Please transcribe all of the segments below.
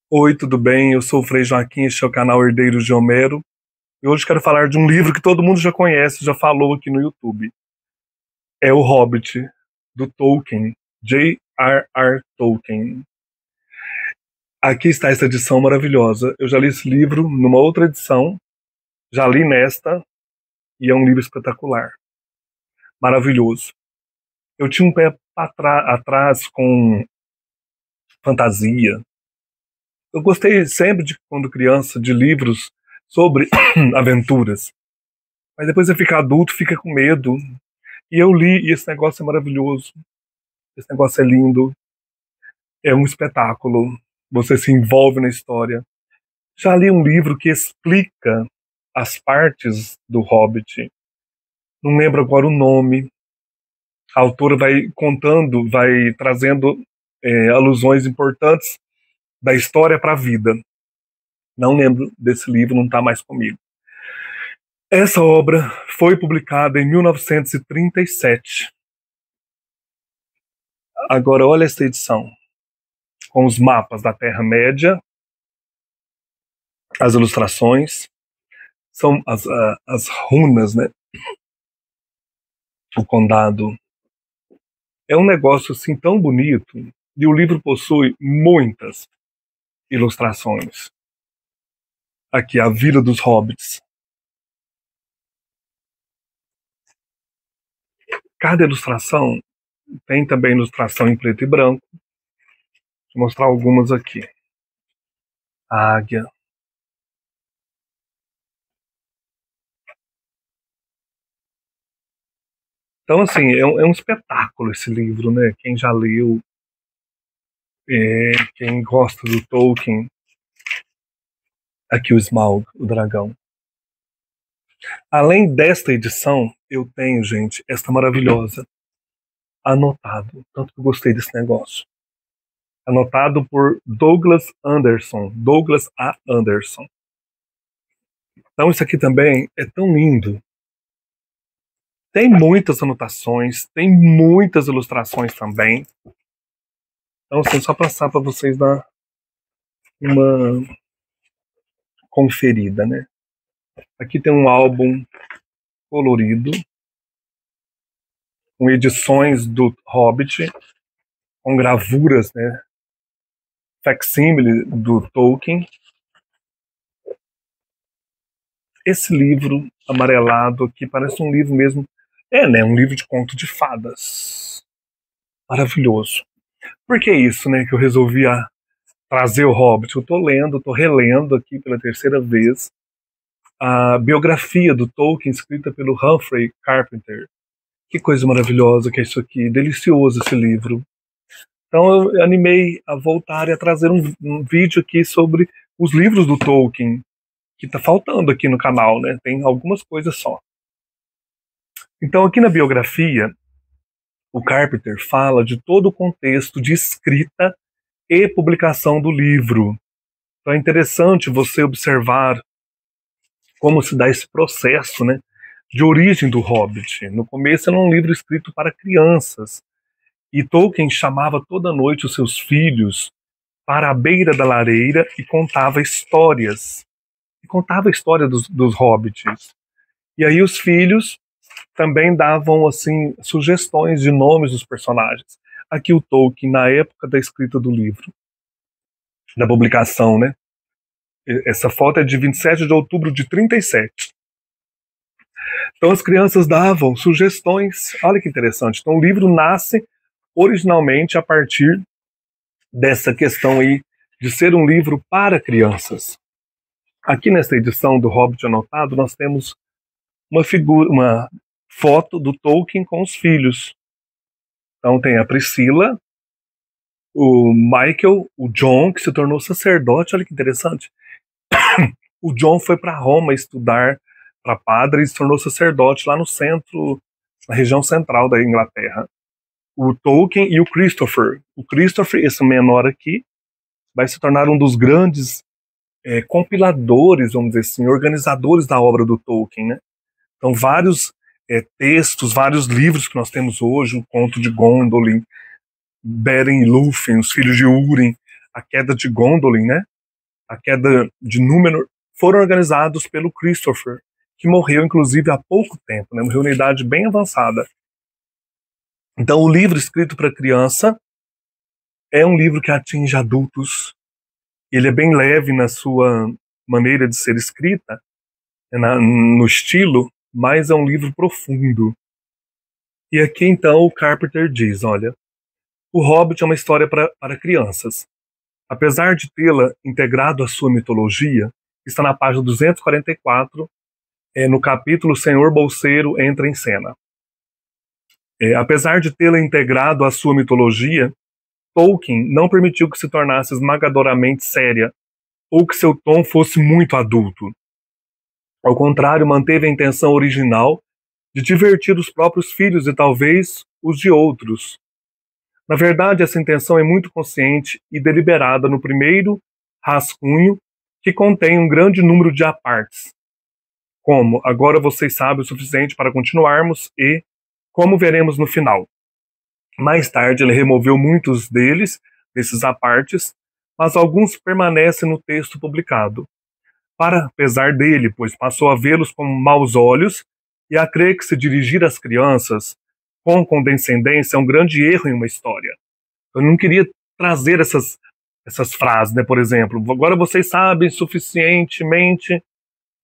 Oi, tudo bem? Eu sou o Frei Joaquim, este é o canal Herdeiros de Homero. E hoje quero falar de um livro que todo mundo já conhece, já falou aqui no YouTube. É O Hobbit, do Tolkien, J.R.R. Tolkien. Aqui está essa edição maravilhosa. Eu já li esse livro numa outra edição, já li nesta, e é um livro espetacular. Maravilhoso. Eu tinha um pé atrás com fantasia. Eu gostei sempre, quando criança, de livros sobre aventuras. Mas depois você fica adulto, fica com medo. E eu li, e esse negócio é maravilhoso. Esse negócio é lindo. É um espetáculo. Você se envolve na história. Já li um livro que explica as partes do Hobbit. Não lembro agora o nome. A autora vai contando, vai trazendo alusões importantes da história para a vida. Não lembro desse livro, não está mais comigo. Essa obra foi publicada em 1937. Agora, olha essa edição, com os mapas da Terra-média, as ilustrações, são as runas, né? O condado. É um negócio assim tão bonito, e o livro possui muitas ilustrações. Aqui, a Vila dos Hobbits. Cada ilustração tem também ilustração em preto e branco. Vou mostrar algumas aqui. A águia. Então, assim, é um espetáculo esse livro, né? Quem já leu, quem gosta do Tolkien. Aqui o Smaug, o dragão. Além desta edição, eu tenho, gente, esta maravilhosa, anotado. Tanto que eu gostei desse negócio. Anotado por Douglas Anderson. Douglas A. Anderson. Então, isso aqui também é tão lindo. Tem muitas anotações, tem muitas ilustrações também. Então, assim, só passar para vocês dar uma conferida, né? Aqui tem um álbum colorido, com edições do Hobbit, com gravuras, né? Facsímile do Tolkien. Esse livro amarelado aqui parece um livro mesmo. Né? Um livro de conto de fadas. Maravilhoso. Por que isso, né? Que eu resolvi trazer o Hobbit? Eu tô relendo aqui pela terceira vez a biografia do Tolkien escrita pelo Humphrey Carpenter. Que coisa maravilhosa que é isso aqui. Delicioso esse livro. Então eu animei a voltar e a trazer um vídeo aqui sobre os livros do Tolkien, que está faltando aqui no canal, né? Tem algumas coisas só. Então aqui na biografia, o Carpenter fala de todo o contexto de escrita e publicação do livro. Então é interessante você observar como se dá esse processo, né, de origem do Hobbit. No começo era um livro escrito para crianças, e Tolkien chamava toda noite os seus filhos para a beira da lareira e contava histórias. E contava a história dos hobbits. E aí os filhos também davam assim sugestões de nomes dos personagens. Aqui o Tolkien, na época da escrita do livro, da publicação, né? Essa foto é de 27 de outubro de 37. Então as crianças davam sugestões. Olha que interessante. Então o livro nasce originalmente a partir dessa questão aí de ser um livro para crianças. Aqui nesta edição do Hobbit Anotado, nós temos uma foto do Tolkien com os filhos. Então tem a Priscila, o Michael, o John, que se tornou sacerdote. Olha que interessante. O John foi para Roma estudar para padre e se tornou sacerdote lá no centro, na região central da Inglaterra. O Tolkien e o Christopher. O Christopher, esse menor aqui, vai se tornar um dos grandes compiladores, vamos dizer assim, organizadores da obra do Tolkien, né? Então, vários textos, vários livros que nós temos hoje, o Conto de Gondolin, Beren e Lúthien, Os Filhos de Húrin, A Queda de Gondolin, né? a queda de Númenor, foram organizados pelo Christopher, que morreu inclusive há pouco tempo, né? Morreu na idade bem avançada. Então o livro escrito para criança é um livro que atinge adultos. Ele é bem leve na sua maneira de ser escrita, no estilo, mas é um livro profundo. E aqui então o Carpenter diz, olha, O Hobbit é uma história para crianças. Apesar de tê-la integrado à sua mitologia, está na página 244, no capítulo Senhor Bolseiro entra em cena. Apesar de tê-la integrado à sua mitologia, Tolkien não permitiu que se tornasse esmagadoramente séria ou que seu tom fosse muito adulto. Ao contrário, manteve a intenção original de divertir os próprios filhos e talvez os de outros. Na verdade, essa intenção é muito consciente e deliberada no primeiro rascunho, que contém um grande número de apartes, como agora vocês sabem o suficiente para continuarmos e como veremos no final. Mais tarde ele removeu muitos desses apartes, mas alguns permanecem no texto publicado. Para pesar dele, pois passou a vê-los com maus olhos e a crer que se dirigir às crianças com condescendência é um grande erro em uma história. Eu não queria trazer essas frases, né? Por exemplo, agora vocês sabem suficientemente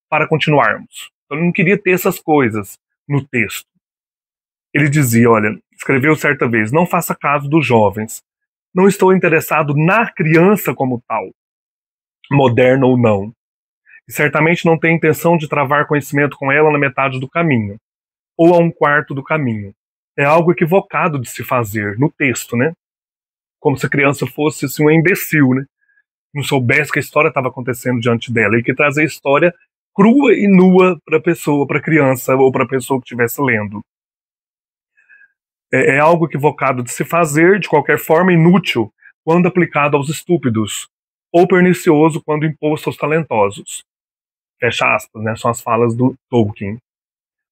para continuarmos. Eu não queria ter essas coisas no texto. Ele dizia, olha, escreveu certa vez, não faça caso dos jovens. Não estou interessado na criança como tal, moderna ou não. E certamente não tenho intenção de travar conhecimento com ela na metade do caminho, ou a um quarto do caminho. É algo equivocado de se fazer no texto, né? Como se a criança fosse assim, um imbecil, né? Não soubesse que a história estava acontecendo diante dela, e que trazer a história crua e nua para a pessoa, para a criança ou para a pessoa que estivesse lendo. É algo equivocado de se fazer, de qualquer forma inútil, quando aplicado aos estúpidos, ou pernicioso quando imposto aos talentosos. Fecha aspas, né? São as falas do Tolkien.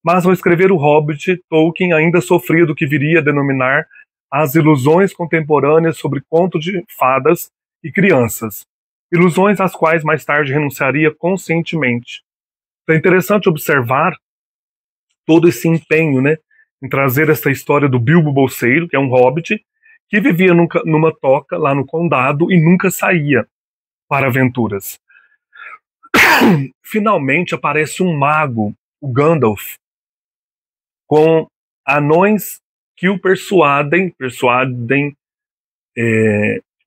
Mas ao escrever O Hobbit, Tolkien ainda sofria do que viria a denominar as ilusões contemporâneas sobre conto de fadas e crianças, ilusões às quais mais tarde renunciaria conscientemente. Então é interessante observar todo esse empenho, né, em trazer essa história do Bilbo Bolseiro, que é um hobbit, que vivia numa toca lá no condado e nunca saía para aventuras. Finalmente aparece um mago, o Gandalf, com anões que o persuadem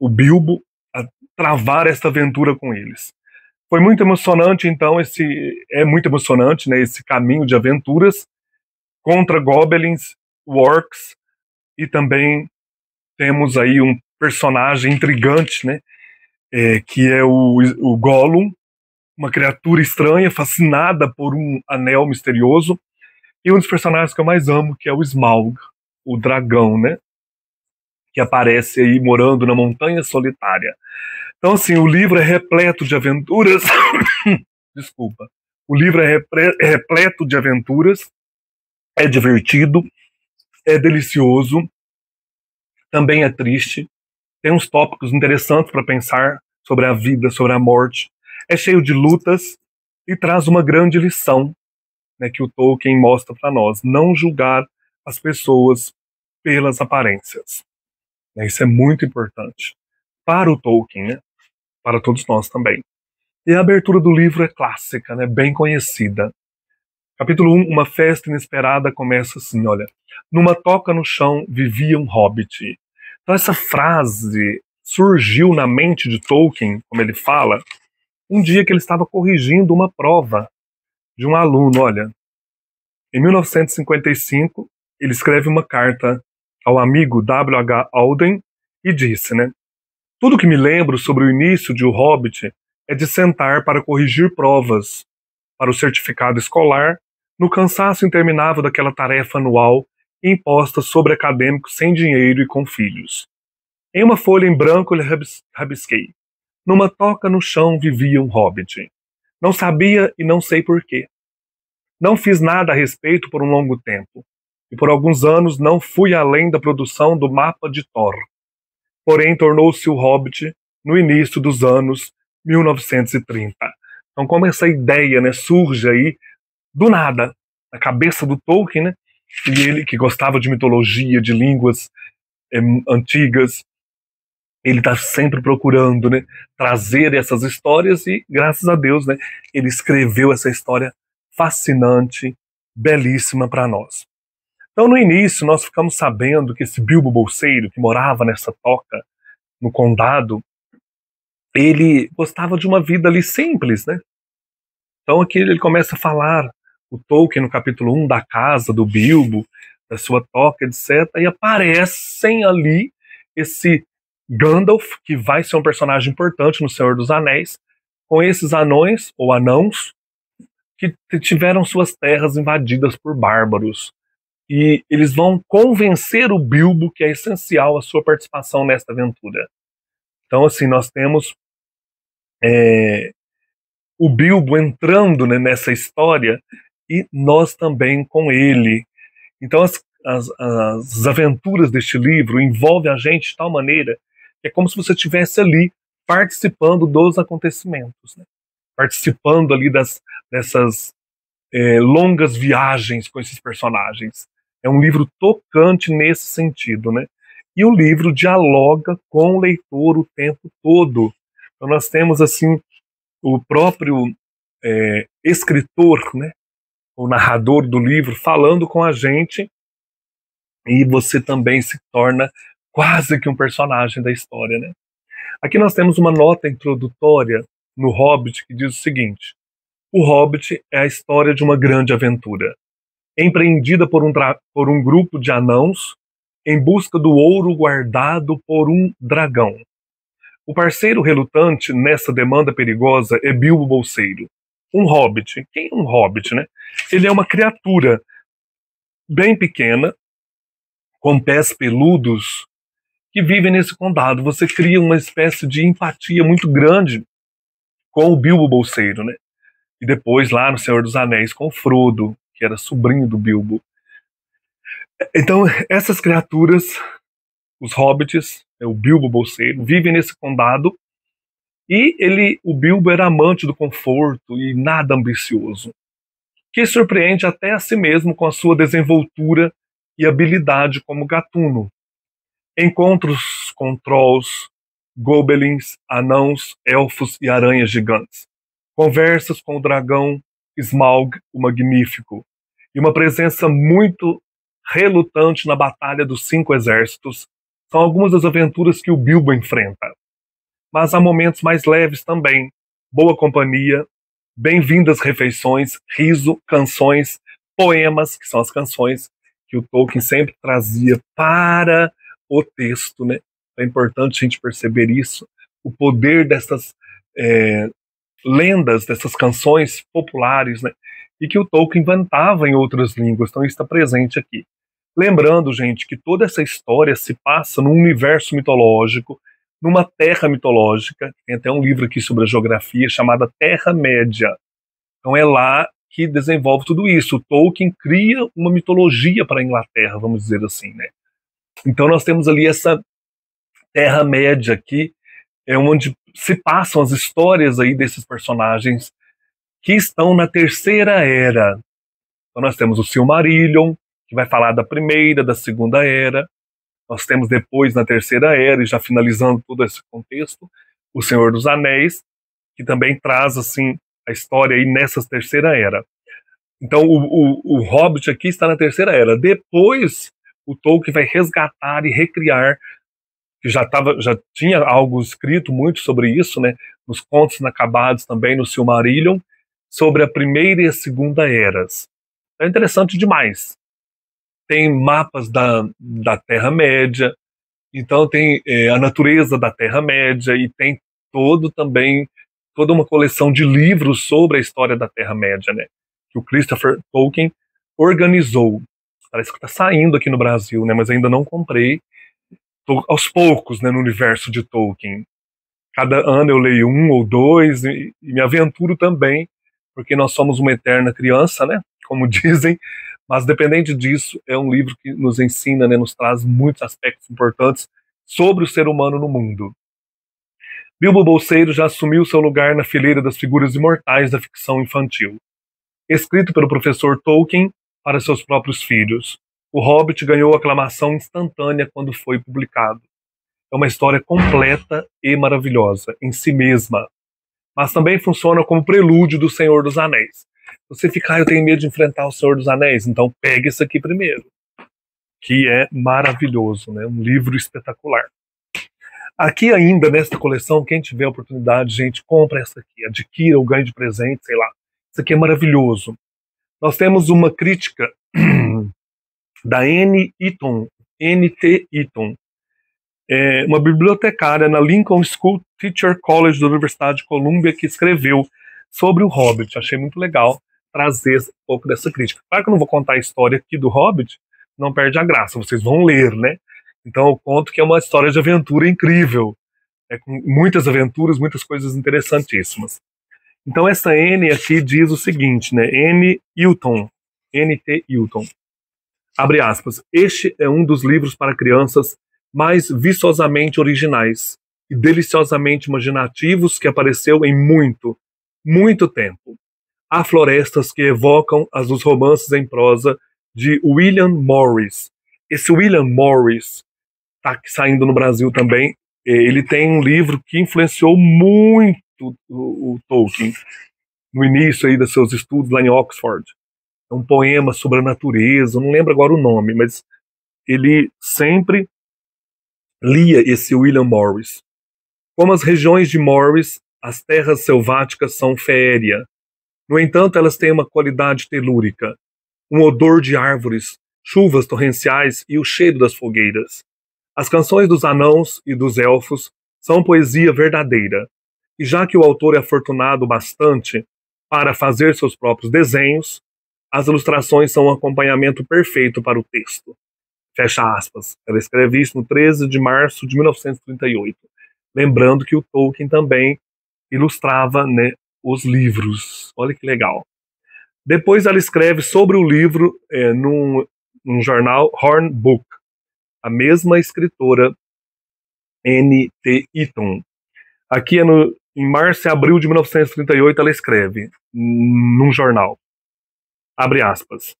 o Bilbo a travar esta aventura com eles. Foi muito emocionante, então, é muito emocionante, né, esse caminho de aventuras contra goblins, orcs, e também temos aí um personagem intrigante, né, que é o Gollum, uma criatura estranha, fascinada por um anel misterioso, e um dos personagens que eu mais amo, que é o Smaug, o dragão, né, que aparece aí morando na Montanha Solitária. Então, assim, o livro é repleto de aventuras. Desculpa. O livro é repleto de aventuras, é divertido, é delicioso, também é triste, tem uns tópicos interessantes para pensar sobre a vida, sobre a morte, é cheio de lutas e traz uma grande lição, né, que o Tolkien mostra para nós: não julgar as pessoas pelas aparências. Isso é muito importante para o Tolkien, né, para todos nós também. E a abertura do livro é clássica, né, bem conhecida. Capítulo 1, uma festa inesperada, começa assim, olha. Numa toca no chão vivia um hobbit. Então essa frase surgiu na mente de Tolkien, como ele fala, um dia que ele estava corrigindo uma prova de um aluno, olha. Em 1955, ele escreve uma carta ao amigo W.H. Auden e disse, né, tudo que me lembro sobre o início de O Hobbit é de sentar para corrigir provas para o certificado escolar, no cansaço interminável daquela tarefa anual imposta sobre acadêmicos sem dinheiro e com filhos. Em uma folha em branco lhe rabisquei. Numa toca no chão vivia um hobbit. Não sabia e não sei porquê. Não fiz nada a respeito por um longo tempo, e por alguns anos não fui além da produção do mapa de Thor. Porém, tornou-se o hobbit no início dos anos 1930. Então, como essa ideia, né, surge aí do nada, na cabeça do Tolkien, né, e ele que gostava de mitologia, de línguas antigas, ele está sempre procurando, né, trazer essas histórias e, graças a Deus, né, ele escreveu essa história fascinante, belíssima para nós. Então, no início, nós ficamos sabendo que esse Bilbo Bolseiro, que morava nessa toca, no condado, ele gostava de uma vida ali simples, né? Então aqui ele começa a falar, o Tolkien no capítulo 1, da casa do Bilbo, da sua toca, etc. E aparecem ali esse Gandalf, que vai ser um personagem importante no Senhor dos Anéis, com esses anões, ou anãos, que tiveram suas terras invadidas por bárbaros. E eles vão convencer o Bilbo que é essencial a sua participação nesta aventura. Então, assim, nós temos o Bilbo entrando, né, nessa história e nós também com ele. Então as aventuras deste livro envolvem a gente de tal maneira que é como se você estivesse ali participando dos acontecimentos, né? Participando ali dessas longas viagens com esses personagens. É um livro tocante nesse sentido, né? E o livro dialoga com o leitor o tempo todo. Então nós temos assim o próprio escritor, né, o narrador do livro, falando com a gente, e você também se torna quase que um personagem da história, né? Aqui nós temos uma nota introdutória no Hobbit que diz o seguinte: o Hobbit é a história de uma grande aventura, empreendida por um grupo de anãos em busca do ouro guardado por um dragão. O parceiro relutante nessa demanda perigosa é Bilbo Bolseiro, um hobbit. Quem é um hobbit, né? Ele é uma criatura bem pequena, com pés peludos, que vive nesse condado. Você cria uma espécie de empatia muito grande com o Bilbo Bolseiro, né? E depois, lá no Senhor dos Anéis, com o Frodo, que era sobrinho do Bilbo. Então, essas criaturas, os hobbits, o Bilbo Bolseiro, vivem nesse condado. E o Bilbo era amante do conforto e nada ambicioso, que surpreende até a si mesmo com a sua desenvoltura e habilidade como gatuno. Encontros com trolls, goblins, anãos, elfos e aranhas gigantes. Conversas com o dragão Smaug, o Magnífico. E uma presença muito relutante na Batalha dos 5 Exércitos são algumas das aventuras que o Bilbo enfrenta. Mas há momentos mais leves também. Boa companhia, bem-vindas refeições, riso, canções, poemas, que são as canções que o Tolkien sempre trazia para o texto, né? É importante a gente perceber isso, o poder dessas lendas, dessas canções populares, né? E que o Tolkien inventava em outras línguas, então isso está presente aqui. Lembrando, gente, que toda essa história se passa num universo mitológico, numa terra mitológica. Tem até um livro aqui sobre a geografia chamada Terra-média. Então é lá que desenvolve tudo isso. O Tolkien cria uma mitologia para a Inglaterra, vamos dizer assim, né? Então nós temos ali essa Terra-média aqui, onde se passam as histórias aí desses personagens que estão na Terceira Era. Então nós temos o Silmarillion, que vai falar da Primeira, da Segunda Era. Nós temos depois, na Terceira Era, e já finalizando todo esse contexto, o Senhor dos Anéis, que também traz assim a história aí nessa Terceira Era. Então o Hobbit aqui está na Terceira Era. Depois o Tolkien vai resgatar e recriar, que já tinha algo escrito muito sobre isso, né, nos Contos Inacabados também, no Silmarillion, sobre a Primeira e a Segunda Eras. É interessante demais. Tem mapas da Terra-média, então tem a natureza da Terra-média e tem toda uma coleção de livros sobre a história da Terra-média, né, que o Christopher Tolkien organizou. Parece que está saindo aqui no Brasil, né, mas ainda não comprei. Estou aos poucos, né, no universo de Tolkien. Cada ano eu leio um ou dois e me aventuro também, porque nós somos uma eterna criança, né, como dizem. Mas, dependente disso, é um livro que nos ensina, né, nos traz muitos aspectos importantes sobre o ser humano no mundo. Bilbo Bolseiro já assumiu seu lugar na fileira das figuras imortais da ficção infantil. Escrito pelo professor Tolkien para seus próprios filhos, O Hobbit ganhou aclamação instantânea quando foi publicado. É uma história completa e maravilhosa em si mesma, mas também funciona como prelúdio do Senhor dos Anéis. Você fica, eu tenho medo de enfrentar o Senhor dos Anéis, então pegue esse aqui primeiro, que é maravilhoso, né? Um livro espetacular. Aqui ainda, nesta coleção, quem tiver a oportunidade, gente, compra essa aqui, adquira ou ganhe de presente, sei lá. Isso aqui é maravilhoso. Nós temos uma crítica da N.T. Eaton, uma bibliotecária na Lincoln School Teacher College da Universidade de Columbia, que escreveu sobre o Hobbit. Achei muito legal trazer um pouco dessa crítica. Claro que eu não vou contar a história aqui do Hobbit, não perde a graça, vocês vão ler, né? Então eu conto que é uma história de aventura incrível, com muitas aventuras, muitas coisas interessantíssimas. Então essa N aqui diz o seguinte, né? N.T. Eaton. Abre aspas. Este é um dos livros para crianças mais vistosamente originais e deliciosamente imaginativos que apareceu em muito, muito tempo. Há florestas que evocam as dos romances em prosa de William Morris. Esse William Morris está saindo no Brasil também. Ele tem um livro que influenciou muito o Tolkien no início aí dos seus estudos lá em Oxford. É um poema sobre a natureza, eu não lembro agora o nome, mas ele sempre lia esse William Morris. Como as regiões de Morris, as terras selváticas são féria. No entanto, elas têm uma qualidade telúrica, um odor de árvores, chuvas torrenciais e o cheiro das fogueiras. As canções dos anãos e dos elfos são poesia verdadeira, e já que o autor é afortunado bastante para fazer seus próprios desenhos, as ilustrações são um acompanhamento perfeito para o texto. Fecha aspas. Ela escreve isso no 13 de março de 1938. Lembrando que o Tolkien também ilustrava, né, os livros. Olha que legal. Depois ela escreve sobre o livro num jornal Horn Book. A mesma escritora N.T. Eaton. Aqui em março e abril de 1938 ela escreve num jornal. Abre aspas.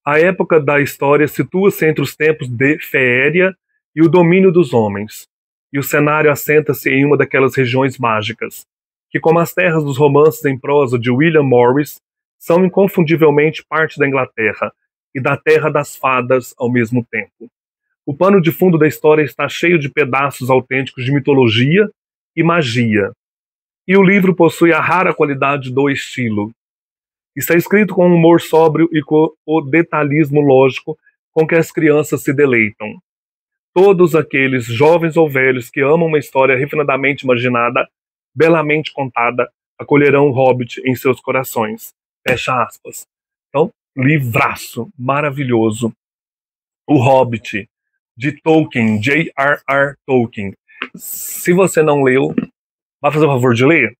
A época da história situa-se entre os tempos de Féria e o domínio dos homens, e o cenário assenta-se em uma daquelas regiões mágicas, que, como as terras dos romances em prosa de William Morris, são inconfundivelmente parte da Inglaterra e da Terra das Fadas ao mesmo tempo. O pano de fundo da história está cheio de pedaços autênticos de mitologia e magia, e o livro possui a rara qualidade do estilo. Está escrito com um humor sóbrio e com o detalhismo lógico com que as crianças se deleitam. Todos aqueles, jovens ou velhos, que amam uma história refinadamente imaginada, belamente contada, acolherão o Hobbit em seus corações. Fecha aspas. Então, livraço maravilhoso. O Hobbit, de Tolkien, J.R.R. Tolkien. Se você não leu, vai fazer o favor de ler,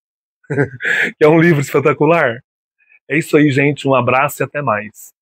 que é um livro espetacular. É isso aí, gente. Um abraço e até mais.